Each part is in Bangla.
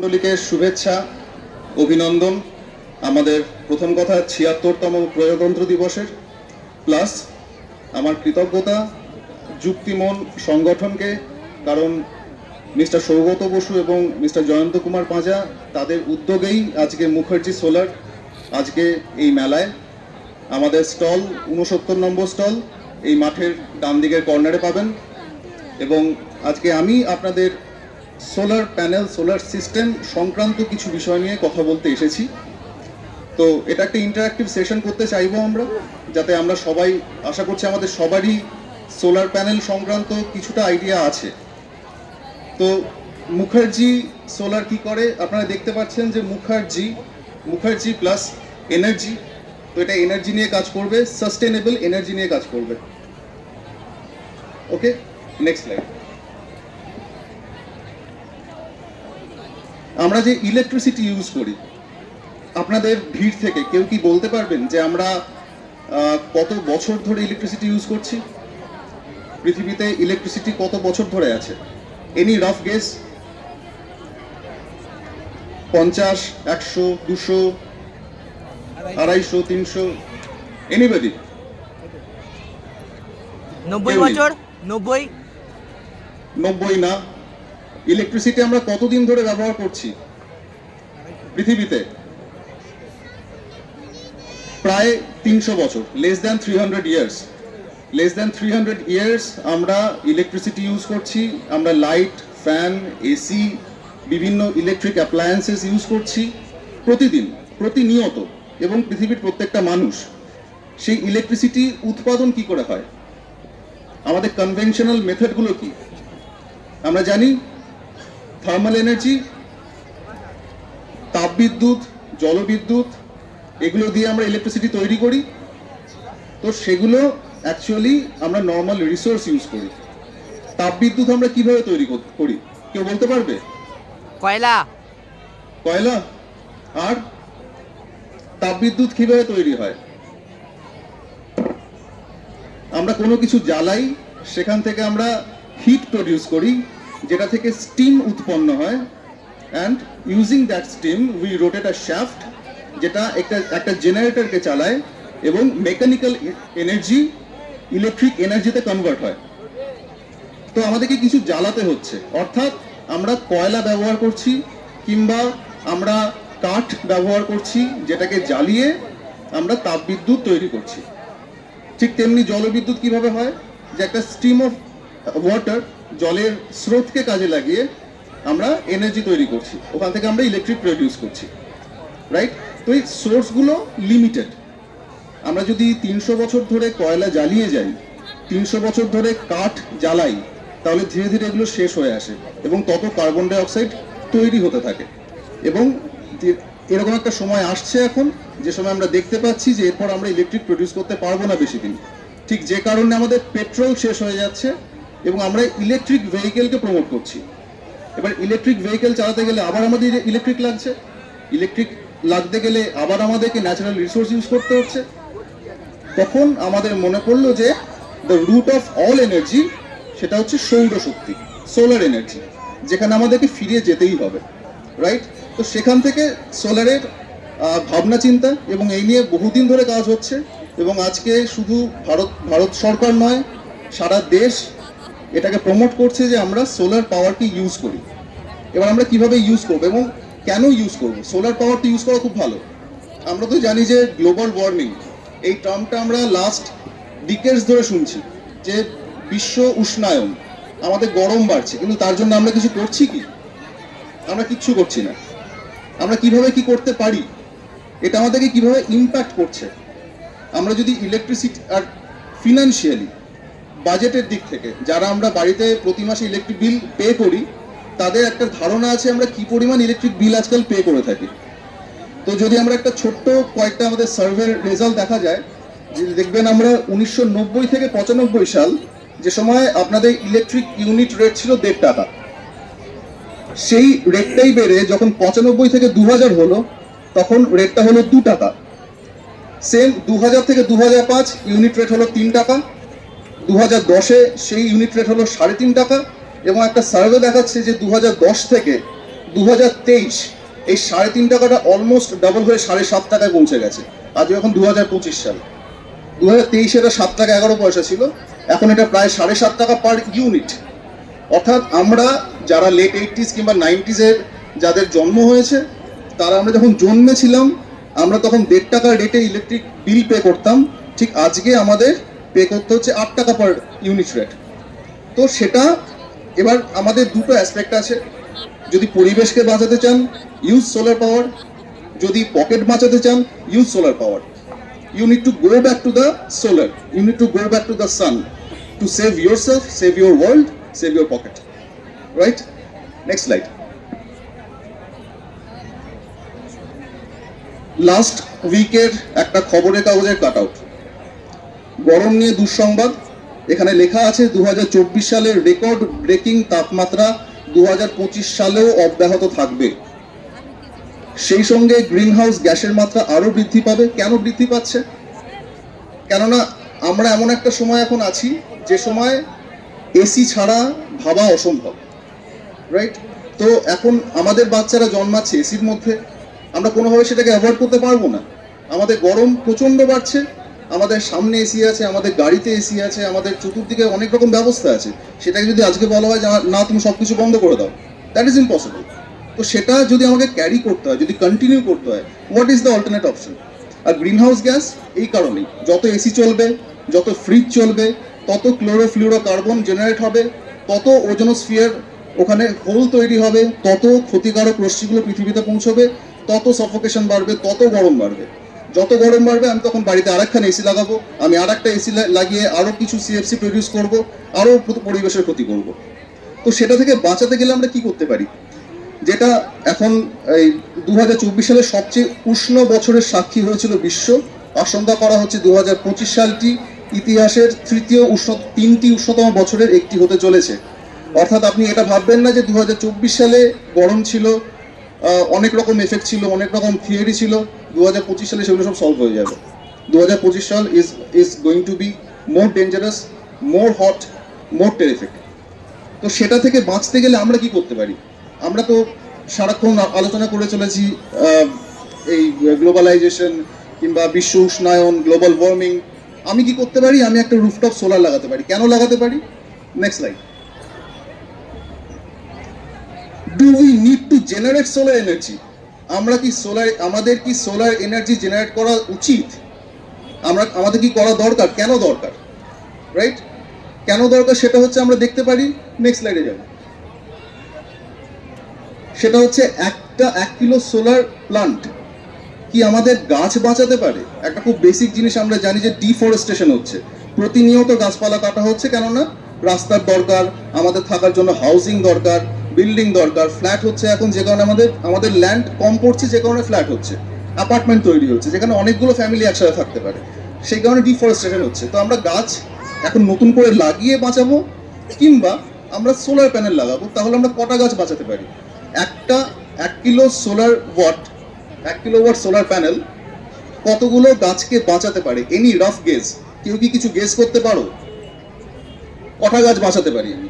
মণ্ডলীকে শুভেচ্ছা, অভিনন্দন। আমাদের প্রথম কথা ৭৬তম প্রজাতন্ত্র দিবসের, প্লাস আমার কৃতজ্ঞতা যুক্তিমন সংগঠনকে, কারণ মিস্টার সৌগত বসু এবং মিস্টার জয়ন্ত কুমার পাঁজা তাদের উদ্যোগেই আজকে মুখার্জি সোলার আজকে এই মেলায়। আমাদের স্টল ৬৯ নম্বর স্টল এই মাঠের ডান দিকের কর্নারে পাবেন। এবং আজকে আমি আপনাদের সোলার প্যানেল, সোলার সিস্টেম সংক্রান্ত কিছু বিষয় নিয়ে কথা বলতে এসেছি। তো এটা একটা ইন্টারঅ্যাক্টিভ সেশন করতে চাইবো আমরা, যাতে আমরা সবাই, আশা করছি আমাদের সবারই সোলার প্যানেল সংক্রান্ত কিছুটা আইডিয়া আছে। তো মুখার্জি সোলার কি করে আপনারা দেখতে পাচ্ছেন যে মুখার্জি প্লাস এনার্জি। তো এটা এনার্জি নিয়ে কাজ করবে, সাস্টেনেবল এনার্জি নিয়ে কাজ করবে। ওকে, নেক্সট স্লাইড। আমরা যে ইলেকট্রিসিটি ইউজ করি, আপনাদের ভিড় থেকে কেউ কি বলতে পারবেন যে আমরা কত বছর ধরে ইলেকট্রিসিটি ইউজ করছি? পৃথিবীতে ইলেকট্রিসিটি কত বছর ধরে আছে? Any rough guess? 50, 100, 200, 250, 300? এনিবডি? 90 বছর। 90 না। ইলেকট্রিসিটি আমরা কতদিন ধরে ব্যবহার করছি পৃথিবীতে? প্রায় 300 বছর, less than 300 years. Less than 300 years আমরা ইলেকট্রিসিটি ইউজ করছি। আমরা লাইট, ফ্যান, এসি, বিভিন্ন ইলেকট্রিক অ্যাপ্লায়েন্সেস ইউজ করছি প্রতিদিন, প্রতিনিয়ত। এবং পৃথিবীর প্রত্যেকটা মানুষ সেই ইলেকট্রিসিটি উৎপাদন কি করে হয়? আমাদের কনভেনশনাল মেথডগুলো কি? আমরা জানি থার্মাল এনার্জি, তাপবিদ্যুৎ, জলবিদ্যুৎ, এগুলো দিয়ে আমরা ইলেকট্রিসিটি তৈরি করি। তো সেগুলো অ্যাকচুয়ালি আমরা নর্মাল রিসোর্স ইউজ করি। তাপবিদ্যুৎ আমরা কিভাবে তৈরি করি কেউ বলতে পারবে? কয়লা। আর তাপবিদ্যুৎ কিভাবে তৈরি হয়? আমরা কোনো কিছু জ্বালাই, সেখান থেকে আমরা হিট প্রডিউস করি, যেটা থেকে স্টিম উৎপন্ন হয়। And using that steam we rotate a shaft, যেটা একটা জেনারেটরকে চালায় এবং মেকানিক্যাল এনার্জি ইলেকট্রিক এনার্জিতে কনভার্ট হয়। তো আমাদেরকে কিছু জ্বালাতে হচ্ছে, অর্থাৎ আমরা কয়লা ব্যবহার করছি কিংবা আমরা কাঠ ব্যবহার করছি, যেটাকে জ্বালিয়ে আমরা তাপবিদ্যুৎ তৈরি করছি। ঠিক তেমনি জলবিদ্যুৎ কিভাবে হয়? যে একটা স্ট্রিম অফ ওয়াটার, জলের স্রোতকে কাজে লাগিয়ে আমরা এনার্জি তৈরি করছি, ওখান থেকে আমরা ইলেকট্রিক প্রডিউস করছি, রাইট? তো এই সোর্সগুলো লিমিটেড। আমরা যদি 300 বছর ধরে কয়লা জ্বালিয়ে যাই, 300 বছর ধরে কাঠ জ্বালাই, তাহলে ধীরে ধীরে এগুলো শেষ হয়ে আসে এবং তত কার্বন ডাই অক্সাইড তৈরি হতে থাকে। এবং এরকম একটা সময় আসছে এখন, যে সময় আমরা দেখতে পাচ্ছি যে এরপর আমরা ইলেকট্রিক প্রডিউস করতে পারবো না বেশি দিন। ঠিক যে কারণে আমাদের পেট্রোল শেষ হয়ে যাচ্ছে এবং আমরা ইলেকট্রিক ভেহিকেলকে প্রমোট করছি। এবার ইলেকট্রিক ভেহিকেল চালাতে গেলে আবার আমাদের ইলেকট্রিক লাগছে, ইলেকট্রিক লাগতে গেলে আবার আমাদেরকে ন্যাচারাল রিসোর্স ইউজ করতে হচ্ছে। তখন আমাদের মনে পড়লো যে the root of all energy সেটা হচ্ছে সৌরশক্তি, সোলার এনার্জি, যেখানে আমাদেরকে ফিরে যেতেই হবে, রাইট? তো সেখান থেকে সোলারের ভাবনা চিন্তা, এবং এই নিয়ে বহুদিন ধরে কাজ হচ্ছে। এবং আজকে শুধু ভারত সরকার নয়, সারা দেশ এটাকে প্রমোট করছে যে আমরা সোলার পাওয়ারকে ইউজ করি। এবার আমরা কিভাবে ইউজ করবো এবং কেন ইউজ করবো? সোলার পাওয়ার তো ইউজ করা খুব ভালো। আমরা তো জানি যে গ্লোবাল ওয়ার্মিং, এই টার্মটা আমরা লাস্ট ডিকেডস ধরে শুনছি যে বিশ্ব উষ্ণায়ন, আমাদের গরম বাড়ছে, কিন্তু তার জন্য আমরা কিছু করছি কি? আমরা কিচ্ছু করছি না। আমরা কিভাবে কি করতে পারি, এটা আমাদেরকে কিভাবে ইম্প্যাক্ট করছে? আমরা যদি ইলেকট্রিসিটি আর ফিনান্সিয়ালি, বাজেটের দিক থেকে যারা আমরা বাড়িতে প্রতি মাসে ইলেকট্রিক বিল পে করি, তাদের একটা ধারণা আছে আমরা কি পরিমাণ ইলেকট্রিক বিল আজকাল পে করে থাকি। তো যদি আমরা একটা ছোট্ট কয়েকটা আমাদের সার্ভের রেজাল্ট দেখা যায়, যে দেখবেন আমরা 1990 থেকে 95 সাল, যে সময় আপনাদের ইলেকট্রিক ইউনিট রেট ছিল 1.5 টাকা, সেই রেটটাই বেড়ে যখন 95 থেকে 2000 হলো, তখন রেটটা হলো 2 টাকা। সেম 2000 থেকে 2005 ইউনিট রেট হলো 3 টাকা। 2010-এ সেই ইউনিট রেট হলো 3.5 টাকা। এবং একটা সার্ভে দেখাচ্ছে যে 2010 থেকে 2023 এই 3.5 টাকাটা অলমোস্ট ডাবল হয়ে 7.5 টাকায় পৌঁছে গেছে। আজ এখন 2025 সাল। 2023 এটা 7 টাকা 11 পয়সা ছিল, এখন এটা প্রায় 7.5 টাকা পার ইউনিট। অর্থাৎ আমরা যারা লেট 80s কিংবা 90s এর যাদের জন্ম হয়েছে, তারা আমরা যখন জন্মেছিলাম আমরা তখন 1.5 টাকার রেটে ইলেকট্রিক বিল পে করতাম, ঠিক আজকে আমাদের পে করতে হচ্ছে 8 টাকা পার ইউনিট রেট। তো সেটা এবার আমাদের দুটো অ্যাসপেক্ট আছে। যদি পরিবেশকে বাঁচাতে চান, ইউজ সোলার পাওয়ার। যদি পকেট বাঁচাতে চান, use solar power. You need to go back to the solar. You need to go back to the sun to save yourself, save your world, save your pocket. Right? Next slide. Last উইকের একটা খবরের কাগজের কাট আউট। গরম নিয়ে দুঃসংবাদ। এখানে লেখা আছে 2024 সালের রেকর্ড ব্রেকিং তাপমাত্রা 2025 সালেও অব্যাহত থাকবে। সেই সঙ্গে গ্রিনহাউস গ্যাসের মাত্রা আরো বৃদ্ধি পাবে। কেন বৃদ্ধি পাচ্ছে? কেননা আমরা এমন একটা সময় এখন আছি যে সময় এসি ছাড়া ভাবা অসম্ভব, রাইট? তো এখন আমাদের বাচ্চারা জন্মাচ্ছে এসির মধ্যে, আমরা কোনোভাবে সেটাকে অ্যাভয়েড করতে পারবো না। আমাদের গরম প্রচণ্ড বাড়ছে, আমাদের সামনে এসি আছে, আমাদের গাড়িতে এসি আছে, আমাদের চতুর্দিকে অনেক রকম ব্যবস্থা আছে। সেটাকে যদি আজকে বলা হয় না তুমি সব কিছু বন্ধ করে দাও, দ্যাট ইজ ইম্পসিবল। তো সেটা যদি আমাকে ক্যারি করতে হয়, যদি কন্টিনিউ করতে হয়, what is the alternate option? আর গ্রিনহাউস গ্যাস এই কারণেই, যত এসি চলবে, যত ফ্রিজ চলবে, তত ক্লোরোফ্লুরোকার্বন জেনারেট হবে, তত ওজোনোস্ফিয়ার ওখানে হোল তৈরি হবে, তত ক্ষতিকারক রশ্মিগুলো পৃথিবীতে পৌঁছবে, তত সফোকেশন বাড়বে, তত গরম বাড়বে। যত গরম বাড়বে আমি তখন বাড়িতে আরেকখানে এসি লাগাবো, আমি আরেকটা এসি লাগিয়ে আরও কিছু সিএফসি প্রডিউস করবো, আরও পরিবেশের ক্ষতি করব। তো সেটা থেকে বাঁচাতে গেলে আমরা কি করতে পারি? যেটা এখন এই 2024 সালে সবচেয়ে উষ্ণ বছরের সাক্ষী হয়েছিল বিশ্ব। আশঙ্কা করা হচ্ছে 2025 সালটি ইতিহাসের তিনটি উষ্ণতম বছরের একটি হতে চলেছে। অর্থাৎ আপনি এটা ভাববেন না যে 2024 সালে গরম ছিল, অনেক রকম এফেক্ট ছিল, অনেক রকম থিওরি ছিল, 2025 সালে সেগুলো সব সলভ হয়ে যাবে। 2025 সাল is going to be more dangerous, more hot, more terrific. তো সেটা থেকে বাঁচতে গেলে আমরা কি করতে পারি? আমরা তো সারাক্ষণ আলোচনা করে চলেছি এই গ্লোবালাইজেশন কিংবা বিশ্ব উষ্ণায়ন, গ্লোবাল ওয়ার্মিং। আমি কি করতে পারি? আমি একটা রুফটপ সোলার লাগাতে পারি। কেন লাগাতে পারি? Next slide. Do we need to generate solar energy? আমাদের কি সোলার এনার্জি জেনারেট করা উচিত? আমাদের কি করা দরকার? কেন দরকার? রাইট? কেন দরকার সেটা হচ্ছে আমরা দেখতে পারি। নেক্সট স্লাইডে যাব। সেটা হচ্ছে 1 কিলো সোলার প্লান্ট কি আমাদের গাছ বাঁচাতে পারে? একটা খুব বেসিক জিনিস আমরা জানি যে ডিফরেস্টেশন হচ্ছে, প্রতিনিয়ত গাছপালা কাটা হচ্ছে। কেননা রাস্তার দরকার, আমাদের থাকার জন্য হাউজিং দরকার, বিল্ডিং দরকার, ফ্ল্যাট হচ্ছে এখন, যে কারণে আমাদের ল্যান্ড কম পড়ছে, যে কারণে ফ্ল্যাট হচ্ছে, অ্যাপার্টমেন্ট তৈরি হচ্ছে যেখানে অনেকগুলো ফ্যামিলি একসাথে থাকতে পারে, সেই কারণে ডিফরেস্টেশন হচ্ছে। তো আমরা গাছ এখন নতুন করে লাগিয়ে বাঁচাবো, কিংবা আমরা সোলার প্যানেল লাগাবো, তাহলে আমরা কটা গাছ বাঁচাতে পারি? 1 কিলোওয়াট সোলার প্যানেল কতগুলো গাছকে বাঁচাতে পারে? Any rough gauge? কেউ কি কিছু গেস করতে পারো? কটা গাছ বাঁচাতে পারি আমি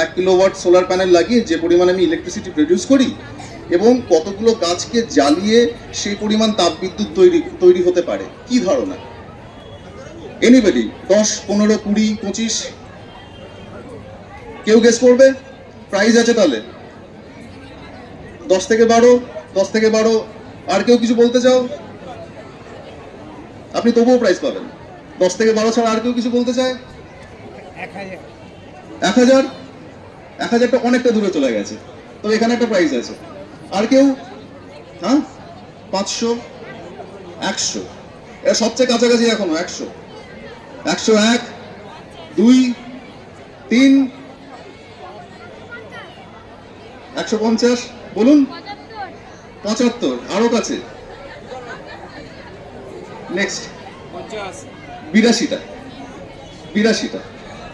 1 কিলোওয়াট সোলার প্যানেল লাগিয়ে, যে পরিমাণে আমি ইলেকট্রিসিটি প্রডিউস করি, এবং কতগুলো গাছকে জ্বালিয়ে সেই পরিমাণ তাপবিদ্যুৎ তৈরি হতে পারে? কি ধারণা? এনিবডি? 10, 15, 20, 25? কেউ গেস করবে? প্রাইজ আছে তাহলে 10 থেকে 12। আর কেউ কিছু বলতে চাও? আপনি তবুও প্রাইজ পাবেন। 10 থেকে 12 ছাড়া আর কেউ কিছু বলতে চায়? 1000টা অনেকটা দূরে চলে গেছে। তো এখানে একটা প্রাইজ আছে। আর কেউ? হ্যাঁ, 500, 100। এটা সবচেয়ে কাছাকাছি এখনো 100, 101, 2, 3, 150। বলুন। 75, আরো কাছে। নেক্সট 82টা।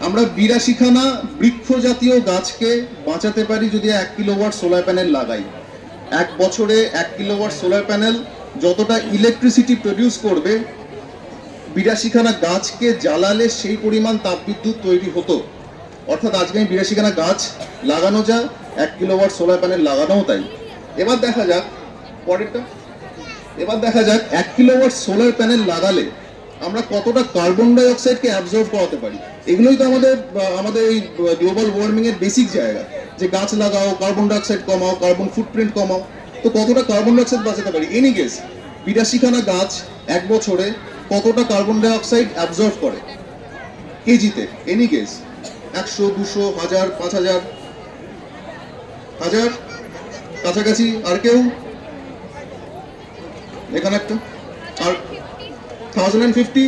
আমরা 82খানা বৃক্ষ জাতীয় গাছকে বাঁচাতে পারি যদি 1 কিলোওয়াট সোলার প্যানেল লাগাই। এক বছরে 1 কিলোওয়াট সোলার প্যানেল যতটা ইলেকট্রিসিটি প্রডিউস করবে, 82খানা গাছকে জ্বালালে সেই পরিমাণ তাপবিদ্যুৎ তৈরি হতো। অর্থাৎ আজকে আমি 82খানা গাছ লাগানো যা 1 কিলোওয়াট সোলার প্যানেল লাগানোও তাই। এবার দেখা যাক পরেরটা। এবার দেখা যাক 1 কিলোওয়াট সোলার প্যানেল লাগালে আমরা কতটা কার্বন ডাই অক্সাইডকে অ্যাবজর্ব করাতে পারি। এগুলোই তো আমাদের এই গ্লোবাল ওয়ার্মিং এর বেসিক জায়গা, যে গাছ লাগাও, কার্বন ডাই অক্সাইড কমাও, কার্বন ফুটপ্রিন্ট কমাও। তো কতটা কার্বন ডাই অক্সাইড বাঁচাতে পারি? এনি গেস 82খানা গাছ 1 বছরে কতটা কার্বন ডাই অক্সাইড অ্যাবজর্ব করে কেজিতে? এনি গেস 100, 200, 1000, 5000, 1000 কাছাকাছি? আর কেউ? এখানে একটা আর 1050।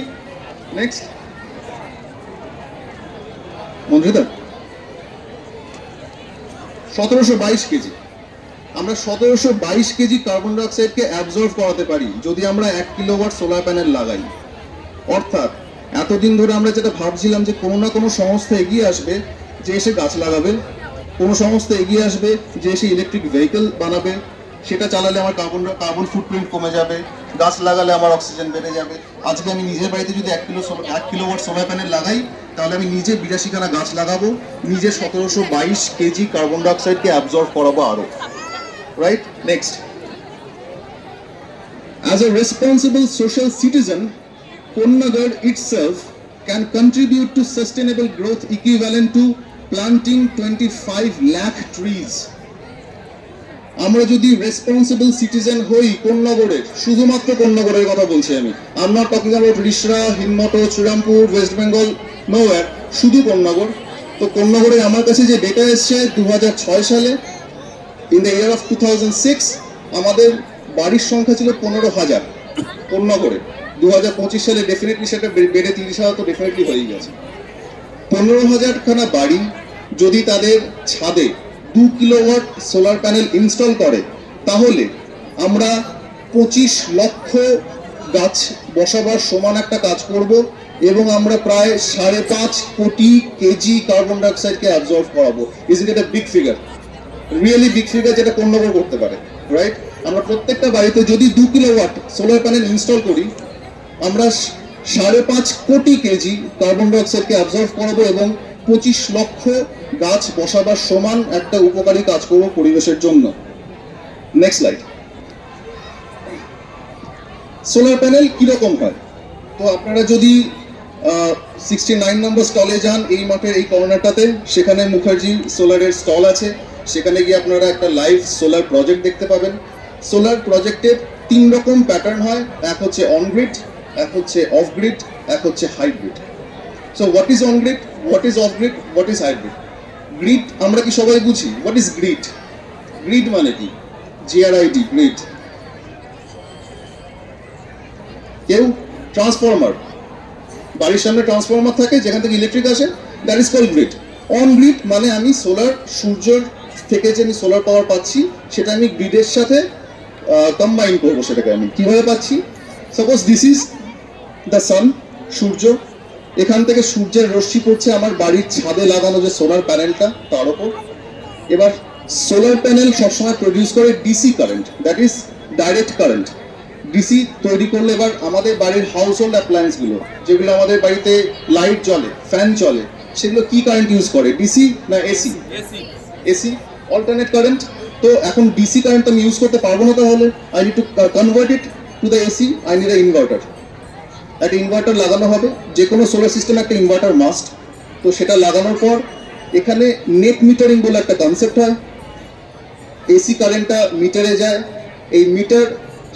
Next মন্দ্রিতা 1722 KG. আমরা 1722 কেজি কার্বন ডাই অক্সাইডকে অ্যাবজর্ব করাতে পারি যদি আমরা 1 কিলোওয়াট সোলার প্যানেল লাগাই। অর্থাৎ এতদিন ধরে আমরা যেটা ভাবছিলাম যে কোনো না কোনো সংস্থা এগিয়ে আসবে যে এসে গাছ লাগাবে, কোনো সংস্থা এগিয়ে আসবে যে এসে ইলেকট্রিক ভেহিকল বানাবে, সেটা চালালে আমার কার্বন ফুটপ্রিন্ট কমে যাবে, গাছ লাগালে আমার অক্সিজেন বেড়ে যাবে। আজকে আমি নিজের বাড়িতে যদি 1 কিলোওয়াট সোলার প্যানেল লাগাই, তাহলে আমি নিজে 82খানা গাছ লাগাবো, নিজে 1722 কেজি কার্বন ডাই অক্সাইডকে অ্যাবজর্ব করাবো আরো। Right? Next, as a responsible social citizen, Konnagar itself can contribute to sustainable growth equivalent to planting 25 lakh trees. আমরা যদি রেসপন্সিবল সিটিজেন হই কোন্নগরের, শুধুমাত্র কোন্নগরের কথা বলছি আমি, I am not talking about Rishra, Hindmotor, Serampore, West Bengal, nor, শুধু কোন্নগর। তো কোন্নগরে আমার কাছে যে ডেটা এসছে 2006 সালে, ইন দ্য ইয়ার অফ 2006 আমাদের বাড়ির সংখ্যা ছিল 15,000 কোন্নগরে। 2025 সালে ডেফিনেটলি সেটা বেড়ে 30,000 তো ডেফিনেটলি হয়ে গেছে। 15,000 খানা বাড়ি যদি তাদের ছাদে 2 কিলোওয়াট সোলার প্যানেল ইনস্টল করে, তাহলে আমরা 25 লক্ষ গাছ বসাবার সমান একটা কাজ করব এবং আমরা প্রায় 5.5 কোটি কেজি কার্বন ডাই অক্সাইডকে অ্যাবজর্ব করাবো। Is it a big figure? Really big figure, যেটা কোন্নগর করতে পারে। রাইট? আমরা প্রত্যেকটা বাড়িতে যদি 2 কিলোওয়াট সোলার প্যানেল ইনস্টল করি, আমরা 5.5 কোটি কেজি কার্বন ডাই অক্সাইডকে অ্যাবজর্ব করাবো এবং 25 লক্ষ গাছ বসাবার সমান একটা উপকারী কাজ করবো পরিবেশের জন্য। Next slide. সোলার প্যানেল কিরকম হয়? তো আপনারা যদি 69 নম্বর স্টলে যান, এই মাঠের এই কর্নারটাতে, সেখানে মুখার্জি সোলারের স্টল আছে। সেখানে গিয়ে আপনারা একটা লাইভ সোলার প্রজেক্ট দেখতে পাবেন। সোলার প্রজেক্টের 3 রকম প্যাটার্ন হয়, এক হচ্ছে অন গ্রিড, এক হচ্ছে অফ গ্রিড, এক হচ্ছে hybrid. So what is on grid, what is of grid, what is hybrid? Grid আমরা কি সবাই বুঝি? What is grid? গ্রিড মানে কি? GRID, grid. কেউ? ট্রান্সফরমার। বাড়ির সামনে ট্রান্সফরমার থাকে যেখান থেকে ইলেকট্রিক আসে, that is called grid. On grid মানে আমি সূর্যের থেকে যে আমি সোলার পাওয়ার পাচ্ছি, সেটা আমি গ্রিডের সাথে কম্বাইন করবো। সেটাকে আমি কিভাবে পাচ্ছি? Suppose this is the sun, সূর্য। এখান থেকে সূর্যের রশ্মি পড়ছে আমার বাড়ির ছাদে লাগানো যে সোলার প্যানেলটা, তার উপর। এবার সোলার প্যানেল সবসময় প্রডিউস করে DC current, that is direct current. DC তৈরি করলে এবার আমাদের বাড়ির হাউস হোল্ড অ্যাপ্লায়েন্সগুলো, যেগুলো আমাদের বাড়িতে লাইট জ্বলে, ফ্যান চলে, সেগুলো কি কারেন্ট ইউজ করে? ডিসি না এসি? AC, alternate current. তো এখন ডিসি কারেন্ট আমি ইউজ করতে পারবো না, তাহলে I need to convert it to the AC. I need a inverter. একটা ইনভার্টার লাগানো হবে, যে কোনো সোলার সিস্টেমে একটা ইনভার্টার মাস্ট। তো সেটা লাগানোর পর এখানে নেট মিটারিং বলে একটা কনসেপ্ট হয়। এসি কারেন্টটা মিটারে যায়, এই মিটার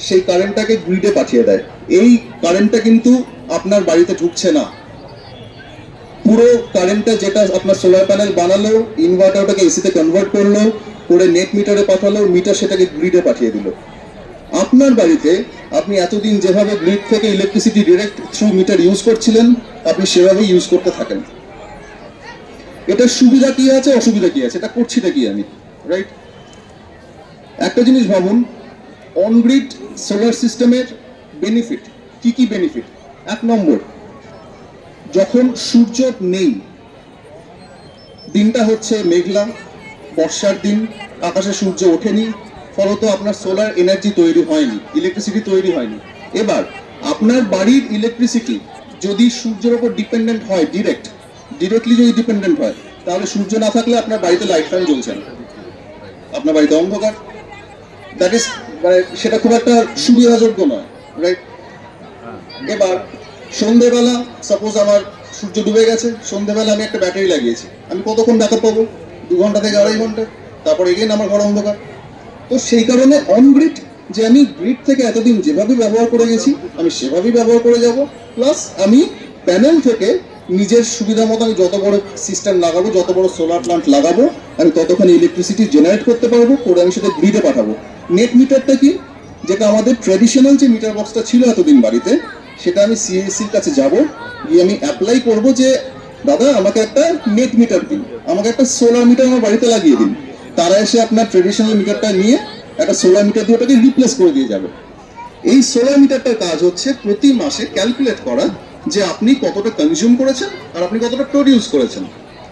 সেই কারেন্টটাকে গ্রিডে পাঠিয়ে দেয়। এই কারেন্টটা কিন্তু আপনার বাড়িতে ঢুকছে না। পুরো কারেন্টটা যেটা আপনার সোলার প্যানেল বানালো, ইনভার্টার ওটাকে এসিতে কনভার্ট করলো, করে নেট মিটারে পাঠালো, মিটার সেটাকে গ্রিডে পাঠিয়ে দিল। আপনার বাড়িতে আপনি এতদিন যেভাবে গ্রিড থেকে electricity direct through metre use করছিলেন, আপনি সেভাবেই ইউজ করতে থাকেন। এটার সুবিধা কি আছে, অসুবিধা কি আছে, এটা করছিটা কি আমি? রাইট? একটা জিনিস ভাবুন, অন গ্রিড সোলার সিস্টেমের বেনিফিট কি কি বেনিফিট? 1 নম্বর, যখন সূর্য নেই, দিনটা হচ্ছে মেঘলা, বর্ষার দিন, আকাশে সূর্য ওঠেনি, ফলত আপনার সোলার এনার্জি তৈরি হয়নি, ইলেকট্রিসিটি তৈরি হয়নি। এবার আপনার বাড়ির ইলেকট্রিসিটি যদি সূর্যের উপর ডিপেন্ডেন্ট হয়, ডিরেক্টলি যদি ডিপেন্ডেন্ট হয়, তাহলে সূর্য না থাকলে আপনার বাড়িতে লাইট ফ্যান জ্বলছে না, আপনার বাড়িতে অন্ধকার। দ্যাট ইজ মানে সেটা খুব একটা সুবিধাযোগ্য নয়, রাইট? এবার সন্ধেবেলা সাপোজ আমার সূর্য ডুবে গেছে, সন্ধেবেলা আমি একটা ব্যাটারি লাগিয়েছি, আমি কতক্ষণ ব্যাকআপ পাবো? 2 ঘন্টা থেকে 2.5 ঘন্টা, তারপর এগেইন আমার ঘর অন্ধকার। তো সেই কারণে অন গ্রিড, যে আমি গ্রিড থেকে এতদিন যেভাবে ব্যবহার করে গেছি আমি সেভাবেই ব্যবহার করে যাব, প্লাস আমি প্যানেল থেকে নিজের সুবিধা মতো আমি যত বড় সিস্টেম লাগাবো, যত বড় সোলার প্লান্ট লাগাবো, আমি ততখানি ইলেকট্রিসিটি জেনারেট করতে পারবো, করে আমি সেটা গ্রিডে পাঠাবো। নেট মিটারটা কি, যেটা আমাদের ট্র্যাডিশনাল যে মিটার বক্সটা ছিল এতদিন বাড়িতে, সেটা আমি সিএসসির কাছে যাব, গিয়ে আমি অ্যাপ্লাই করব যে দাদা আমাকে একটা নেট মিটার দিন, আমাকে একটা সোলার মিটার আমার বাড়িতে লাগিয়ে দিন। তারা এসে আপনার ট্র্যাডিশনাল মিটারটা নিয়ে একটা সোলার মিটার দিয়ে ওটাকে রিপ্লেস করে দিয়ে যাবে। এই সোলার মিটারটার কাজ হচ্ছে প্রতি মাসে ক্যালকুলেট করা যে আপনি কতটা কনজিউম করেছেন আর আপনি কতটা প্রডিউস করেছেন।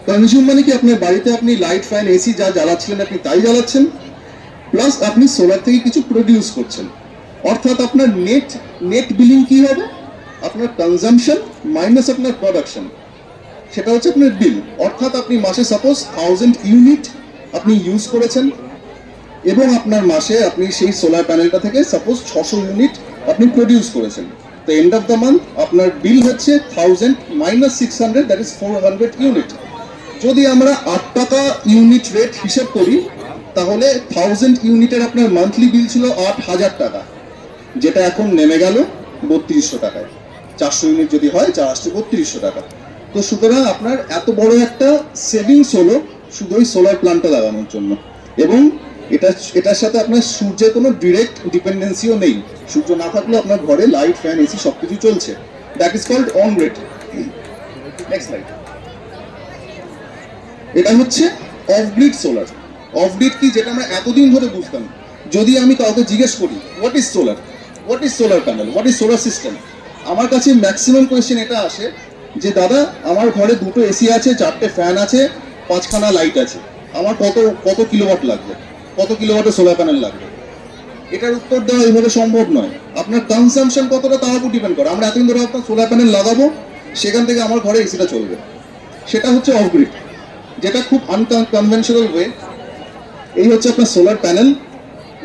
কনজিউম মানে কি, আপনার বাড়িতে আপনি লাইট ফ্যান এসি যা জ্বালাচ্ছিলেন আপনি তাই জ্বালাচ্ছেন, প্লাস আপনি সোলার থেকে কিছু প্রডিউস করছেন। অর্থাৎ আপনার নেট বিলিং কি হবে, আপনার কনজাম্পশন মাইনাস আপনার প্রোডাকশন, সেটা হচ্ছে আপনার বিল। অর্থাৎ আপনি মাসে সাপোজ 1000 ইউনিট আপনি ইউজ করেছেন, এবং আপনার মাসে আপনি সেই সোলার প্যানেলটা থেকে সাপোজ 600 ইউনিট আপনি প্রডিউস করেছেন। তো এন্ড অফ দ্য মান্থ আপনার বিল হচ্ছে 1000 মাইনাস 600, দ্যাট ইজ 400 ইউনিট। যদি আমরা 8 টাকা ইউনিট রেট হিসেব করি, তাহলে 1000 ইউনিটের আপনার মান্থলি বিল ছিল 8000 টাকা, যেটা এখন নেমে গেল 3200 টাকায়। 400 ইউনিট যদি হয় 3200 টাকা। তো সুতরাং আপনার এত বড় একটা সেভিংস হলো শুধু ওই সোলার প্ল্যান্টটা লাগানোর জন্য। এবং এটার সাথে আপনার সূর্যের কোনো ডিরেক্ট ডিপেন্ডেন্সিও নেই, সূর্য না থাকলেও আপনার ঘরে লাইট ফ্যান এসি সবকিছু চলছে। That is called on grid. Next slide. এটা হচ্ছে off grid solar. Off grid কি, যেটা আমরা এতদিন ধরে বুঝতাম। যদি আমি কাউকে জিজ্ঞেস করি what is solar, what is solar panel, what is solar system, আমার কাছে ম্যাক্সিমাম কোয়েশ্চেন এটা আসে যে দাদা আমার ঘরে 2টো এসি আছে, 4টে ফ্যান আছে, 5খানা লাইট আছে, আমার কত কিলোওয়াট লাগবে, কত কিলোওয়াটের সোলার প্যানেল লাগবে? এটার উত্তর দেওয়া এইভাবে সম্ভব নয়। আপনার কনসামশন কতটা তার উপর ডিপেন্ড করে। আমরা এতদিন ধরে আপনার সোলার প্যানেল লাগাবো, সেখান থেকে আমার ঘরে এসিটা চলবে, সেটা হচ্ছে অফ গ্রিড, যেটা খুব আনকনভেনশনাল ওয়ে। এই হচ্ছে আপনার সোলার প্যানেল,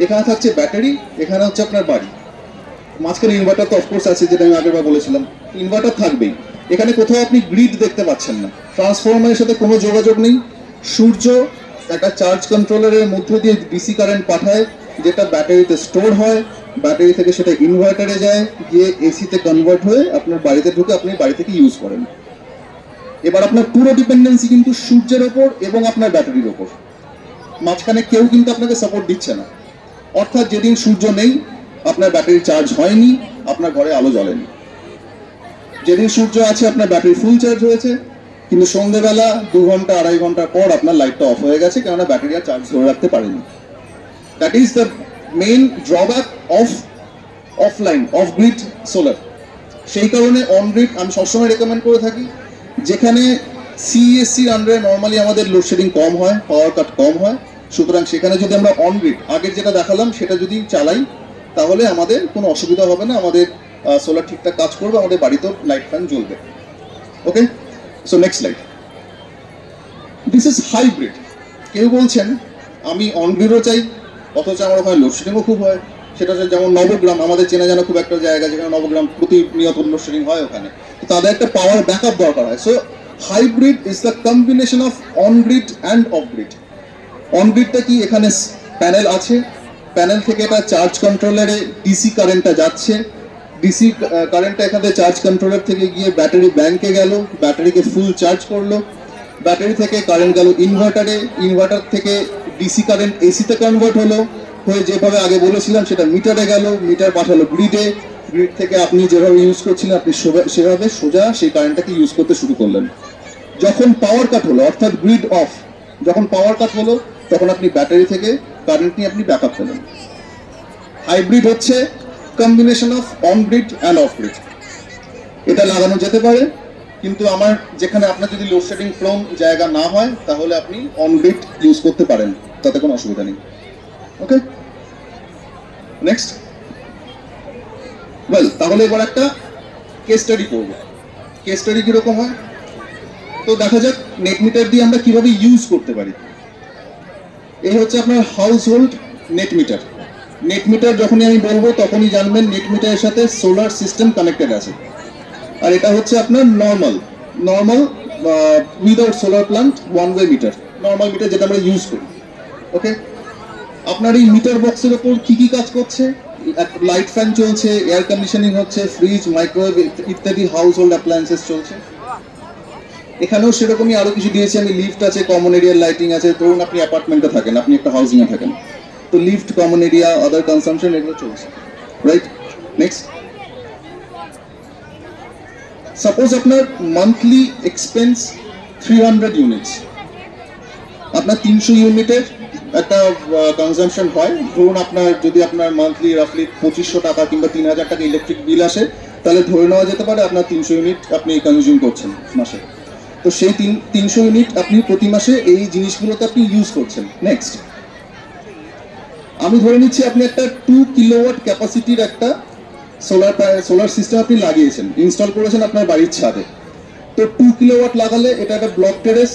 এখানে থাকছে ব্যাটারি, এখানে হচ্ছে আপনার বাড়ি, মাঝখানে ইনভার্টার তো অফকোর্স আছে, যেটা আমি আগেরবার বলেছিলাম, ইনভার্টার থাকবেই। এখানে কোথাও আপনি গ্রিড দেখতে পাচ্ছেন না, ট্রান্সফরমারের সাথে কোনো যোগাযোগ নেই। সূর্য একটা চার্জ কন্ট্রোলারের মধ্য দিয়ে ডিসি কারেন্ট পাঠায়, যেটা ব্যাটারিতে স্টোর হয়, ব্যাটারি থেকে সেটা ইনভার্টারে যায়, গিয়ে এসিতে কনভার্ট হয়ে আপনার বাড়িতে ঢুকে আপনি বাড়ি থেকে ইউজ করেন। এবার আপনার পুরো ডিপেন্ডেন্সি কিন্তু সূর্যের ওপর এবং আপনার ব্যাটারির ওপর, মাঝখানে কেউ কিন্তু আপনাকে সাপোর্ট দিচ্ছে না। অর্থাৎ যেদিন সূর্য নেই আপনার ব্যাটারি চার্জ হয়নি, আপনার ঘরে আলো জ্বলেনি। যেদিন সূর্য আছে আপনার ব্যাটারি ফুল চার্জ হয়েছে, কিন্তু সন্ধ্যেবেলা 2 ঘন্টা 2.5 ঘন্টা পর আপনার লাইটটা অফ হয়ে গেছে, কেননা ব্যাটারি আর চার্জ ধরে রাখতে পারেনি। That is the main drawback of offline of grid solar. সেই কারণে অন গ্রিড আমি সবসময় রেকমেন্ড করে থাকি, যেখানে সিএসসির আন্ডারে নর্মালি আমাদের লোডশেডিং কম হয়, পাওয়ার কাট কম হয়, সুতরাং সেখানে যদি আমরা অন গ্রিড আগের যেটা দেখালাম সেটা যদি চালাই, তাহলে আমাদের কোনো অসুবিধা হবে না, আমাদের সোলার ঠিকঠাক কাজ করবে, আমাদের বাড়িতেও লাইট ফ্যান জ্বলবে। Okay, so next slide. This is hybrid. কেউ বলছেন আমি অন গ্রিডও চাই, অথচ আমার ওখানে লোডশেডিংও খুব হয়। সেটা হচ্ছে যেমন নবগ্রাম, আমাদের চেনা জানা খুব একটা জায়গা, যেখানে নবগ্রাম প্রতিনিয়ত লোডশেডিং হয়, ওখানে তো তাদের একটা পাওয়ার ব্যাকআপ দরকার হয়। So hybrid is the combination of on grid and off grid. On গ্রিডটা কি, এখানে প্যানেল আছে, প্যানেল থেকে এটা চার্জ কন্ট্রোলারে ডিসি কারেন্টটা যাচ্ছে, ডিসি কারেন্টটা এখানে চার্জ কন্ট্রোলার থেকে গিয়ে ব্যাটারি ব্যাংকে গেল, ব্যাটারিকে ফুল চার্জ করলো, ব্যাটারি থেকে কারেন্ট গেল ইনভার্টারে, ইনভার্টার থেকে ডিসি কারেন্ট এসিতে কনভার্ট হলো, হয়ে যেভাবে আগে বলেছিলাম সেটা মিটারে গেল, মিটার পাঠালো গ্রিডে, গ্রিড থেকে আপনি যেভাবে ইউজ করছিলেন আপনি সেভাবে সোজা সেই কারেন্টটাকে ইউজ করতে শুরু করলেন। যখন পাওয়ার কাট হলো, অর্থাৎ গ্রিড অফ, যখন পাওয়ার কাট হলো তখন আপনি ব্যাটারি থেকে কারেন্ট নিয়ে আপনি ব্যাকআপ পেলেন। হাইব্রিড হচ্ছে combination of on grid and off grid. এটা লাগানো যেতে পারে, কিন্তু আমার যেখানে আপনার যদি লোডশেডিং প্রোন জায়গা না হয়, তাহলে আপনি অন গ্রিড ইউজ করতে পারেন, তাতে কোনো অসুবিধা নেই। ওকে, নেক্সট। ওয়েল, তাহলে এবার একটা কেস স্টাডি করবো। কেস স্টাডি কিরকম হয়, তো দেখা যাক নেট মিটার দিয়ে আমরা কিভাবে ইউজ করতে পারি। এই হচ্ছে আপনার house hold net metre. Net metre যখনই আমি বলবো তখনই জানবেন নেট মিটারের সাথে সোলার সিস্টেম কানেক্টেড আছে। আর এটা হচ্ছে আপনার normal without solar plant one way meter, normal meter যেটা আমরা ইউজ করি। ওকে, আপনার এই মিটার বক্সের ওপর কি কি কাজ করছে? লাইট ফ্যান চলছে, এয়ার কন্ডিশনিং হচ্ছে, ফ্রিজ, মাইক্রোওয়েভ ইত্যাদি হাউস হোল্ড অ্যাপ্লায়েন্সেস চলছে। এখানেও সেরকমই আরো কিছু দিয়েছি আমি, লিফট আছে, কমন এরিয়ার লাইটিং আছে। ধরুন আপনি অ্যাপার্টমেন্টে থাকেন, আপনি একটা হাউজিং এ থাকেন, তো লিফট, কমন এরিয়া, আদার কনসামশন এগুলো চলছে, রাইট? নেক্সট, সাপোজ আপনার মান্থলি এক্সপেন্স 300 ইউনিটস, আপনার 300 ইউনিটের একটা কনজামশন হয়। ধরুন আপনার যদি আপনার মান্থলি রাফলি 2500 টাকা কিংবা 3000 টাকা ইলেকট্রিক বিল আসে, তাহলে ধরে নেওয়া যেতে পারে আপনার 300 ইউনিট আপনি কনজিউম করছেন মাসে। তো সেই 300 ইউনিট আপনি প্রতি মাসে এই জিনিসগুলোতে আপনি ইউজ করছেন। নেক্সট, আমি ধরে নিচ্ছি আপনি একটা 2 কিলোওয়াট ক্যাপাসিটির একটা সোলার সিস্টেম আপনি লাগিয়েছেন, ইনস্টল করেছেন আপনার বাড়ির ছাদে। তো 2 কিলোওয়াট লাগালে এটা একটা ব্লক টেরেস,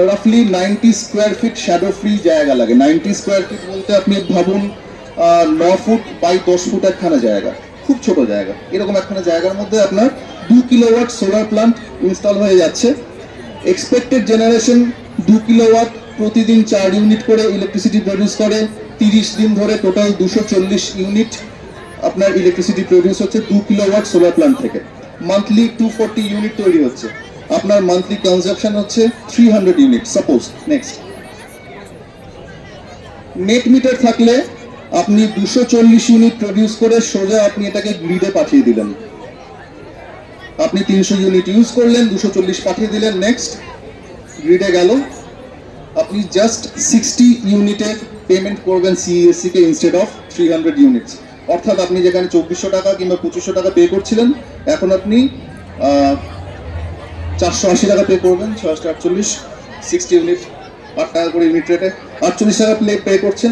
রাফলি 90 স্কোয়ার ফিট শ্যাডো ফ্রি জায়গা লাগে। 90 স্কোয়ার ফিট বলতে আপনি ভাবুন 9 ফুট বাই 10 ফুট একখানা জায়গা, খুব ছোট জায়গা। এরকম একখানা জায়গার মধ্যে আপনার 2 কিলোওয়াট সোলার প্ল্যান্ট ইনস্টল হয়ে যাচ্ছে। এক্সপেক্টেড জেনারেশন 2 কিলোওয়াট, প্রতিদিন 4 ইউনিট করে ইলেকট্রিসিটি প্রডিউস করে। 30 দিন ধরে টোটাল 240 ইউনিট আপনার ইলেকট্রিসিটি প্রডিউস হচ্ছে 2 কিলোওয়াট সোলার প্ল্যান্ট থেকে। মান্থলি 240 ইউনিট তৈরি হচ্ছে, আপনার মান্থলি কনজাম্পশন হচ্ছে 300 unit suppose. Next, net metre থাকলে আপনি 240 ইউনিট প্রডিউস করে সোজা আপনি এটাকে গ্রিডে পাঠিয়ে দিলেন। আপনি 300 ইউনিট ইউজ করলেন, 240 পাঠিয়ে দিলেন। নেক্সট, গ্রিডে গেল, আপনি জাস্ট 60 ইউনিটের পেমেন্ট করবেন CESC K instead of 300 units. অর্থাৎ আপনি যেখানে 2400 টাকা কিংবা 2500 টাকা পে করছিলেন, এখন আপনি 480 টাকা পে করবেন। 648, 60 ইউনিট 8 টাকা করে ইউনিট রেটে 48 টাকা পে করছেন।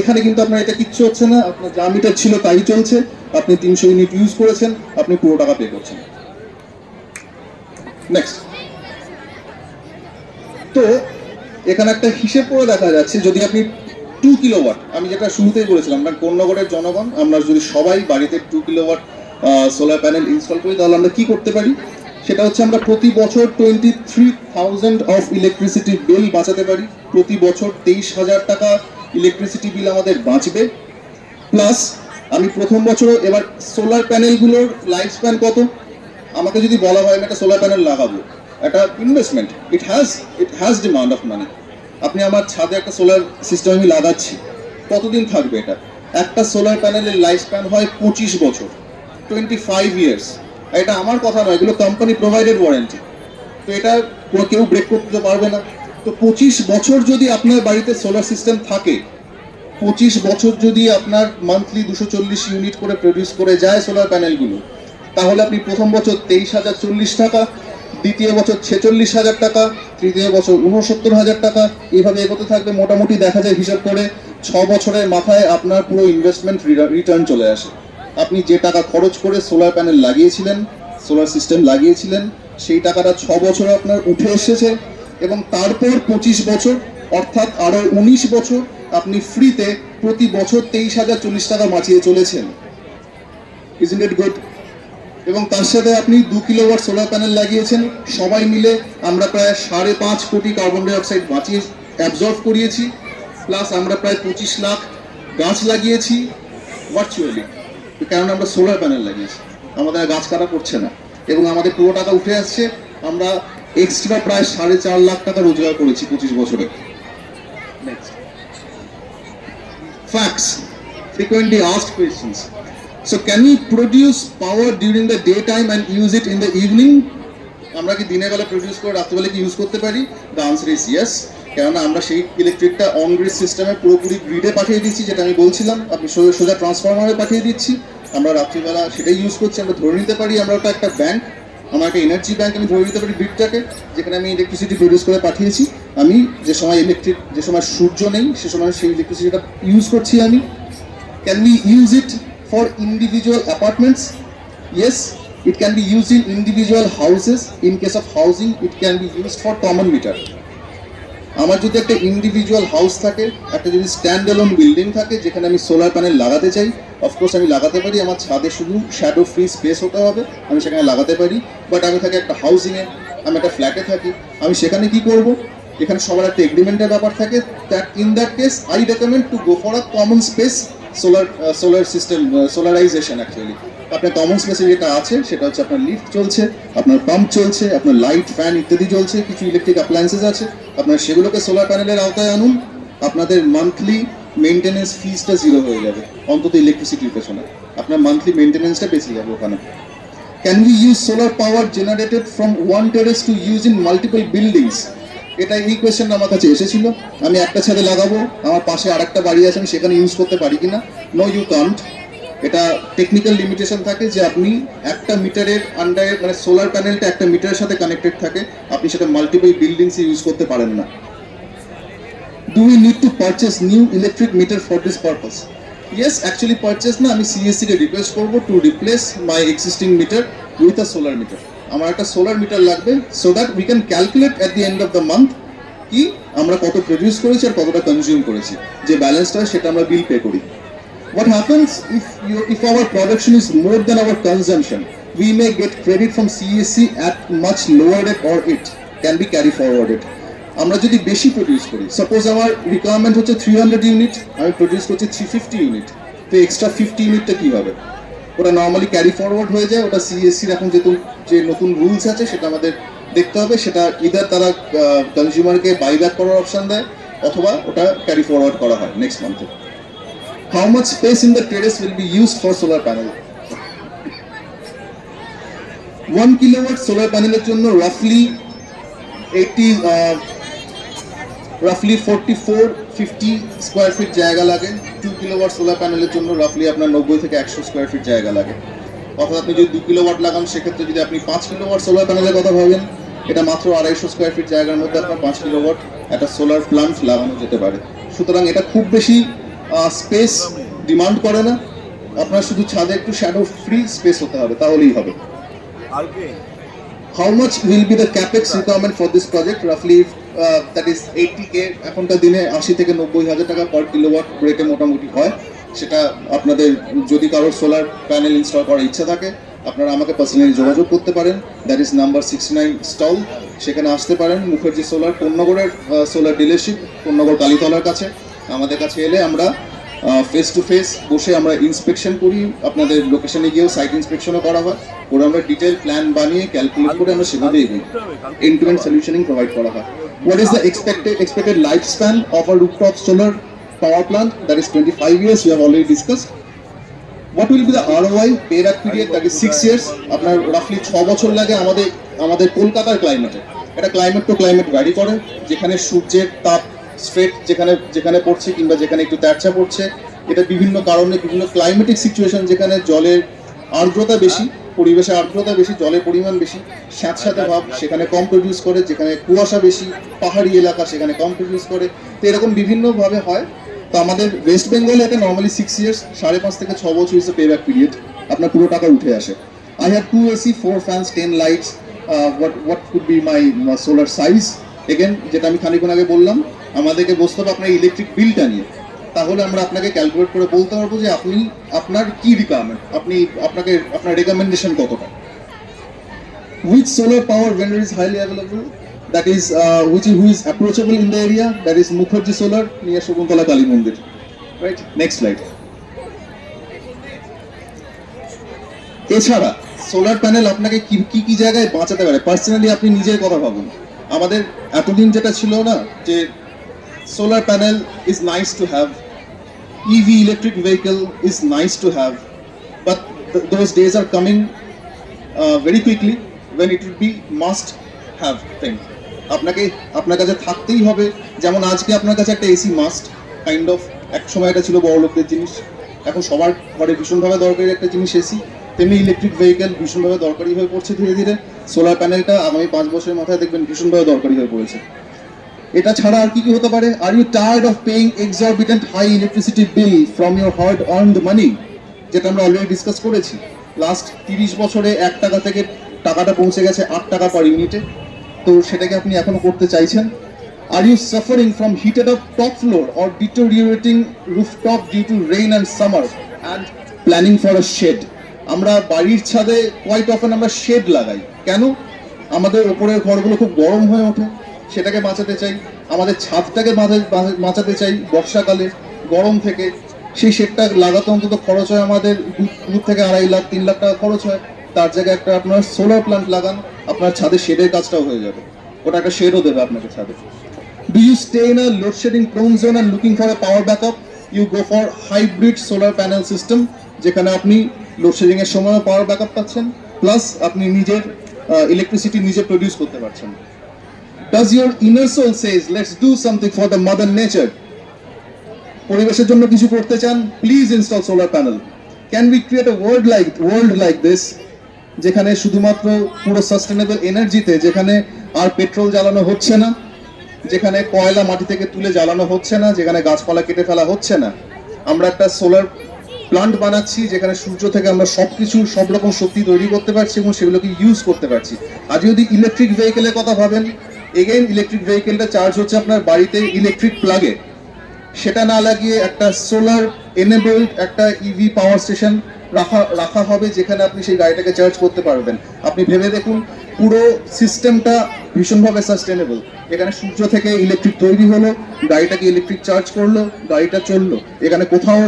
এখানে কিন্তু আপনার এটা কিচ্ছু হচ্ছে না, আপনার যা মিটার ছিল তাই চলছে। আপনি 300 ইউনিট ইউজ করেছেন, আপনি পুরো টাকা পে করছেন। নেক্সট, তো এখানে একটা হিসেব করে দেখা যাচ্ছে যদি আপনি 2 কিলোওয়াট, আমি যেটা শুরুতেই বলেছিলাম, আমরা কোন্নগরের জনগণ, আমরা যদি সবাই বাড়িতে 2 কিলোওয়াট সোলার প্যানেল ইনস্টল করি, তাহলে আমরা কি করতে পারি? সেটা হচ্ছে আমরা প্রতি বছর 23,000 অফ ইলেকট্রিসিটি বিল বাঁচাতে পারি। প্রতি বছর 23,000 টাকা ইলেকট্রিসিটি বিল আমাদের বাঁচবে। প্লাস আমি প্রথম বছর, এবার সোলার প্যানেলগুলোর লাইফ স্প্যান কত? আমাকে যদি বলা হয় আমি একটা সোলার প্যানেল লাগাবো, একটা investment, it has demand of money. আপনি আমার ছাদে একটা সোলার সিস্টেম আমি লাগাচ্ছি, কতদিন থাকবে এটা? একটা সোলার প্যানেলের লাইফ স্প্যান হয় 25 বছর, 25 ইয়ার্স। এটা আমার কথা নয়, এগুলো কোম্পানি প্রোভাইডেড ওয়ারেন্টি। তো এটা কেউ ব্রেক করতে পারবে না। তো 25 বছর যদি আপনার বাড়িতে সোলার সিস্টেম থাকে, 25 বছর যদি আপনার মান্থলি 240 ইউনিট করে প্রডিউস করে যায় সোলার প্যানেলগুলো, তাহলে আপনি প্রথম বছর 23,040 টাকা, দ্বিতীয় বছর 46,000 টাকা, তৃতীয় বছর 69,000 টাকা, এইভাবে এগোতে থাকবে। মোটামুটি দেখা যায় হিসাব করে 6 বছরের মাথায় আপনার পুরো ইনভেস্টমেন্ট রিটার্ন চলে আসে। আপনি যে টাকা খরচ করে সোলার প্যানেল লাগিয়েছিলেন, সোলার সিস্টেম লাগিয়েছিলেন, সেই টাকাটা 6 বছরে আপনার উঠে এসেছে। এবং তারপর 25 বছর অর্থাৎ আরো 19 বছর আপনি ফ্রিতে প্রতি বছর 23,040 টাকা বাঁচিয়ে চলেছেন। Isn't it good? এবং তার সাথে আপনি 2 কিলোওয়াট সোলার প্যানেল লাগিয়েছেন, সবাই মিলে আমরা প্রায় 5.5 কোটি কার্বন ডাই অক্সাইড বাঁচিয়ে অ্যাবজর্ব করিয়েছি। প্লাস আমরা প্রায় 25 লাখ গাছ লাগিয়েছি ভার্চুয়ালি, কারণ আমরা সোলার প্যানেল লাগিয়েছি, আমাদের গাছ কাটা পড়ছে না এবং আমাদের পুরো টাকা উঠে আসছে। আমরা এক্সট্রা প্রায় 4.5 লাখ টাকা রোজগার করেছি 25 বছরে। Next, facts, frequently asked questions. So can we produce power during the daytime and use it in the evening? আমরা কি দিনের বেলা প্রডিউস করে রাত্রিবেলা কি ইউজ করতে পারি? The answer is yes. কেননা আমরা সেই ইলেকট্রিকটা অন গ্রিড সিস্টেমে পুরোপুরি গ্রিডে পাঠিয়ে দিচ্ছি, যেটা আমি বলছিলাম, আপনি সোজা ট্রান্সফরমারে পাঠিয়ে দিচ্ছি। আমরা রাত্রিবেলা সেটাই ইউজ করছি। আমরা ধরে নিতে পারি আমরা ওটা একটা ব্যাংক, আমার একটা এনার্জি ব্যাংক, আমি ধরে নিতে পারি গ্রিডটাকে, যেখানে আমি ইলেকট্রিসিটি প্রডিউস করে পাঠিয়েছি। আমি যে সময় সূর্য নেই সে সময় সেই ইলেকট্রিসিটিটা ইউজ করছি আমি। Can we use it for individual apartments? Yes, It can be used in individual houses. In case of housing, it can be used for common meter. আমার যদি একটা ইন্ডিভিজুয়াল হাউস থাকে, একটা যদি স্ট্যান্ড অ্যালোন বিল্ডিং থাকে যেখানে আমি সোলার প্যানেল লাগাতে চাই, অফকোর্স আমি লাগাতে পারি। আমার ছাদে শুধু শ্যাডো ফ্রি স্পেস হতে হবে, আমি সেখানে লাগাতে পারি। বাট আমি থাকি একটা হাউসিংয়ে, আমি একটা ফ্ল্যাটে থাকি, আমি সেখানে কি করব? এখানে সবার একটা এগ্রিমেন্টের ব্যাপার থাকে। That in that case I recommend to go for a common space solar system, solarization actually. আপনার কমন স্পেসে যেটা আছে সেটা হচ্ছে আপনার লিফট চলছে, আপনার পাম্প চলছে, আপনার লাইট ফ্যান ইত্যাদি চলছে, কিছু ইলেকট্রিক অ্যাপ্লায়েন্সেস আছে, আপনার সেগুলোকে সোলার প্যানেলের আওতায় আনুন। আপনাদের মান্থলি মেনটেন্যান্স ফিজটা জিরো হয়ে যাবে, অন্তত ইলেকট্রিসিটির পেছনে আপনার মান্থলি মেনটেন্যান্সটা বেঁচে যাবে ওখানে। Can we use solar power generated from one terrace to use in multiple buildings? এটা এই কোয়েশ্চেনটা আমার কাছে এসেছিল। আমি একটা ছাদে লাগাবো, আমার পাশে আরেকটা বাড়ি আছে, আমি সেখানে ইউজ করতে পারি কিনা? No, you can't. এটা টেকনিক্যাল লিমিটেশন থাকে যে আপনি একটা মিটারের আন্ডারে, মানে সোলার প্যানেলটা একটা মিটারের সাথে কানেক্টেড থাকে, আপনি সেটা মাল্টিপল বিল্ডিংসে ইউজ করতে পারেন না। Do we need to purchase new electric meter for this purpose? Yes, actually purchase না, আমি সিএসসি কে রিকোয়েস্ট করবো to replace my existing meter with a solar meter. আমার একটা সোলার মিটার লাগবে, so that we can calculate at the end of the month কি আমরা কত প্রডিউস করেছি আর কতটা কনজিউম করেছি, যে ব্যালেন্সটা সেটা আমরা বিল পে করি। What happens if our production is more than our consumption? We may get credit from CESC at much lower rate, or it can be carry forwarded. আমরা যদি বেশি প্রডিউস করি, সাপোজ আমার রিকোয়ারমেন্ট হচ্ছে 300 ইউনিট, আমি প্রডিউস করছি 350 ইউনিট, তো এক্সট্রা 50 ইউনিটটা কী হবে? ওটা নর্মালি ক্যারি ফরওয়ার্ড হয়ে যায়। ওটা সিএসসির এখন যে নতুন রুলস আছে সেটা আমাদের দেখতে হবে। সেটা ইদার তারা কনজিউমারকে বাইব্যাক করার অপশান দেয়, অথবা ওটা ক্যারি ফরওয়ার্ড করা হয় next মান্থে। How much space in the terrace will be used for solar panel? 1 kilowatt solar panel এর জন্য roughly 44-50 স্কোয়ার ফিট জায়গা লাগে। 2 কিলোওয়াট সোলার প্যানেলের জন্য রাফলি আপনার 90 থেকে 100 স্কোয়ার ফিট জায়গা লাগে। অর্থাৎ আপনি যদি 2 কিলোওয়াট লাগান, সেক্ষেত্রে যদি আপনি 5 কিলোওয়াট সোলার প্যানেলের কথা ভাবেন, এটা মাত্র 250 স্কোয়ার ফিট জায়গার মধ্যে আপনার 5 কিলোওয়াট একটা সোলার প্লান্ট লাগানো যেতে পারে। সুতরাং এটা খুব বেশি স্পেস ডিমান্ড করে না, আপনার শুধু ছাদে একটু শ্যাডো ফ্রি স্পেস হতে হবে, তাহলেই হবে। How much will be the capex requirement for this project? Roughly that is 80K। এখনকার দিনে 80 থেকে 90 হাজার টাকা পার কিলোওয়াট রেটে মোটামুটি হয়। সেটা আপনাদের যদি কারোর সোলার প্যানেল ইনস্টল করার ইচ্ছা থাকে, আপনারা আমাকে পার্সোনালি যোগাযোগ করতে পারেন। দ্যাট ইজ নাম্বার 69 স্টল, সেখানে আসতে পারেন। মুখার্জি সোলার, কোন্নগরের সোলার ডিলারশিপ, কোন্নগর কালীতলার কাছে। আমাদের কাছে এলে আমরা ফেস টু ফেস বসে আমরা ইন্সপেকশন করি, আপনাদের লোকেশনে গিয়েও সাইট ইন্সপেকশনও করা হয়, ওরা আমরা ডিটেল প্ল্যান বানিয়ে ক্যালকুলেট করে আমরা সেভাবেই এগোই। এন্ড টু এন্ড সলিউশনিং প্রোভাইড করা হয়। What is the expected lifespan of a rooftop solar power plant? That is 25 years, we have already discussed. What will be the ROI, payback period? That is 6 years. আপনার রাফলি 6 বছর লাগে আমাদের কলকাতার ক্লাইমেটে। এটা ক্লাইমেট টু ক্লাইমেট ভ্যারি করে, যেখানে সূর্যের তাপ স্ট্রেট যেখানে পড়ছে কিংবা যেখানে একটু তেরছা পড়ছে, এটা বিভিন্ন কারণে, বিভিন্ন ক্লাইমেটিক সিচুয়েশন, যেখানে জলের আর্দ্রতা বেশি, পরিবেশে আর্দ্রতা বেশি, জলের পরিমাণ বেশি, স্যাঁতস্যাঁতে ভাব, সেখানে কম প্রডিউস করে। যেখানে কুয়াশা বেশি, পাহাড়ি এলাকা, সেখানে কম প্রডিউস করে। তো এরকম বিভিন্নভাবে হয়। তো আমাদের ওয়েস্ট বেঙ্গলে এটা নর্মালি 6 ইয়ার্স, 5.5 থেকে 6 বছর ইজ পে ব্যাক পিরিয়ড, আপনার পুরো টাকা উঠে আসে। I have 2 AC, 4 fans, 10 lights. What could be my solar size? Again, যেটা আমি খানিকক্ষণ আগে বললাম, আমাদেরকে বসতে হবে আপনার ইলেকট্রিক বিলটা নিয়ে। তাহলে আমরা আপনাকে ক্যালকুলেট করে বলতে পারবো যে আপনার কি রিকোয়ারমেন্ট, আপনার রেকমেন্ডেশন কতটা। Which solar power vendor is highly available? That is who is approachable in the area? That is Mukherjee Solar near Shakuntala Kali Mandir. Right? Next slide. এছাড়া সোলার প্যানেল আপনাকে কি জায়গায় বাঁচাতে পারে, পার্সোনালি আপনি নিজের কথা ভাবুন। আমাদের এতদিন যেটা ছিল না, যে solar panel is nice to have, EV electric vehicle is nice to have, but those days are coming very quickly when it would be must have thing. আপনার কাছে থাকতেই হবে। যেমন আজকে আপনার কাছে একটা এসি মাস্ট কাইন্ড অফ, এক সময় এটা ছিল বড় লোকদের জিনিস, এখন সবার ঘরে ভীষণভাবে দরকারি একটা জিনিস এসি। তেমনি ইলেকট্রিক ভেহিকেল ভীষণভাবে দরকারি হয়ে পড়ছে ধীরে ধীরে। সোলার প্যানেলটা আগামী 5 বছরের মাথায় দেখবেন ভীষণভাবে দরকারি হয়ে পড়েছে। এটা ছাড়া আর কি হতে পারে? Are you tired of paying exorbitant high electricity bill from your hard earned money, যেটা আমরা অলরেডি ডিসকাস করেছি। লাস্ট 30 বছরে 1 টাকা থেকে টাকাটা পৌঁছে গেছে 8 টাকা পার ইউনিটে। তো সেটাকে আপনি এখনো করতে চাইছেন? Are you suffering from heated up top floor or deteriorating rooftop due to rain and summer and planning for a shed? আমরা বাড়ির ছাদে কোয়াইট অফেন আমরা শেড লাগাই কেন? আমাদের ওপরের ঘরগুলো খুব গরম হয়ে ওঠে, সেটাকে বাঁচাতে চাই। আমাদের ছাদটাকে বাঁচাতে চাই বর্ষাকালে গরম থেকে। সেই শেডটা লাগাতে অন্তত খরচ হয় আমাদের 2 থেকে 2.5 লাখ 3 লাখ টাকা খরচ হয়। তার জায়গায় একটা আপনার সোলার প্ল্যান্ট লাগান, আপনার ছাদে শেডের কাজটাও হয়ে যাবে, ওটা একটা শেডও দেবে আপনাকে ছাদে। Do you stay in a load shedding prone zone and looking for a power backup? You go for hybrid solar panel system, যেখানে আপনি লোডশেডিং এর সময় পাওয়ার ব্যাকআপ পাচ্ছেন, প্লাস আপনি নিজের ইলেকট্রিসিটি নিজে প্রডিউস করতে পারছেন। Does your inner soul says let's do something for the mother nature? পরিবেশের জন্য কিছু করতে চান? Please install solar panel. Can we create a world like this, যেখানে শুধুমাত্র পুরো সাস্টেনেবল এনার্জিতে, যেখানে আর পেট্রোল জ্বালানো হচ্ছে না, যেখানে কয়লা মাটি থেকে তুলে জ্বালানো হচ্ছে না, যেখানে গাছপালা কেটে ফেলা হচ্ছে না, আমরা একটা সোলার প্লান্ট বানাচ্ছি যেখানে সূর্য থেকে আমরা সব রকম শক্তি তৈরি করতে পারছি এবং সেগুলোকে ইউজ করতে পারছি। আর যদি ইলেকট্রিক ভেহিকেলের কথা ভাবেন, এগেইন ইলেকট্রিক ভেহিকেলটা চার্জ হচ্ছে আপনার বাড়িতে ইলেকট্রিক প্লাগে, সেটা না লাগিয়ে একটা সোলার এনেবলড একটা ইভি পাওয়ার স্টেশন রাখা হবে যেখানে আপনি সেই গাড়িটাকে চার্জ করতে পারবেন। আপনি ভেবে দেখুন, পুরো সিস্টেমটা ভীষণভাবে সাস্টেনেবল। এখানে সূর্য থেকে ইলেকট্রিক তৈরি হলো, গাড়িটাকে ইলেকট্রিক চার্জ করলো, গাড়িটা চললো, এখানে কোথাও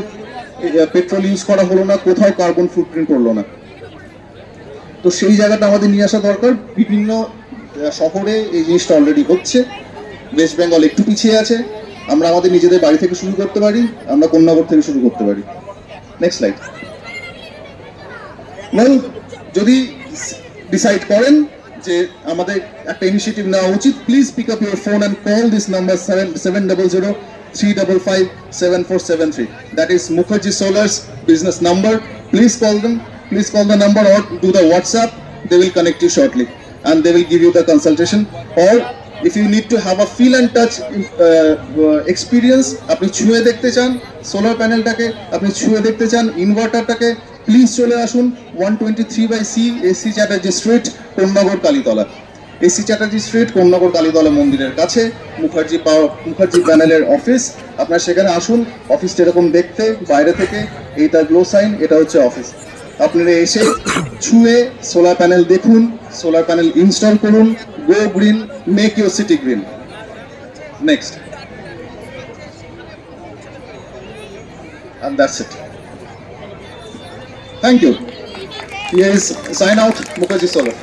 পেট্রোল ইউজ করা হলো না, কোথাও কার্বন ফুটপ্রিন্ট পড়লো না। তো সেই জায়গাটা আমাদের নিয়ে আসা দরকার। বিভিন্ন শহরে এই জিনিসটা অলরেডি হচ্ছে, ওয়েস্ট বেঙ্গল একটু পিছিয়ে আছে। আমরা আমাদের নিজেদের বাড়ি থেকে শুরু করতে পারি, আমরা কন্যাগর থেকে শুরু করতে পারি। Next slide. ওয়েল, যদি ডিসাইড করেন যে আমাদের একটা ইনিশিয়েটিভ নেওয়া উচিত, please pick up your phone and call this number 700-355-7473. That is Mukherjee Solar's business number. Please call them. Please call the number or do the WhatsApp. They will connect you shortly and they will give you the consultation. Or if you need to have a feel and touch experience, আপনি ছুঁয়ে দেখতে চান সোলার প্যানেলটাকে, আপনি ছুঁয়ে দেখতে চান ইনভার্টারটাকে, প্লিজ চলে আসুন 123/C AC Chatterjee street, Konnagar Kalitala. AC Chatterjee street, Konnagar Kalitala মন্দিরের কাছে মুখার্জি প্যানেলের অফিস। আপনার সেখানে আসুন। অফিসটা এরকম দেখতে বাইরে থেকে, এই তার গ্লো সাইন, এটা হচ্ছে অফিস। আপনারা এসে ছুঁয়ে সোলার প্যানেল দেখুন, সোলার প্যানেল ইনস্টল করুন। Go green, make your city green. Next, and that's it. Thank you. Here is sign out, Mukherjee Solar.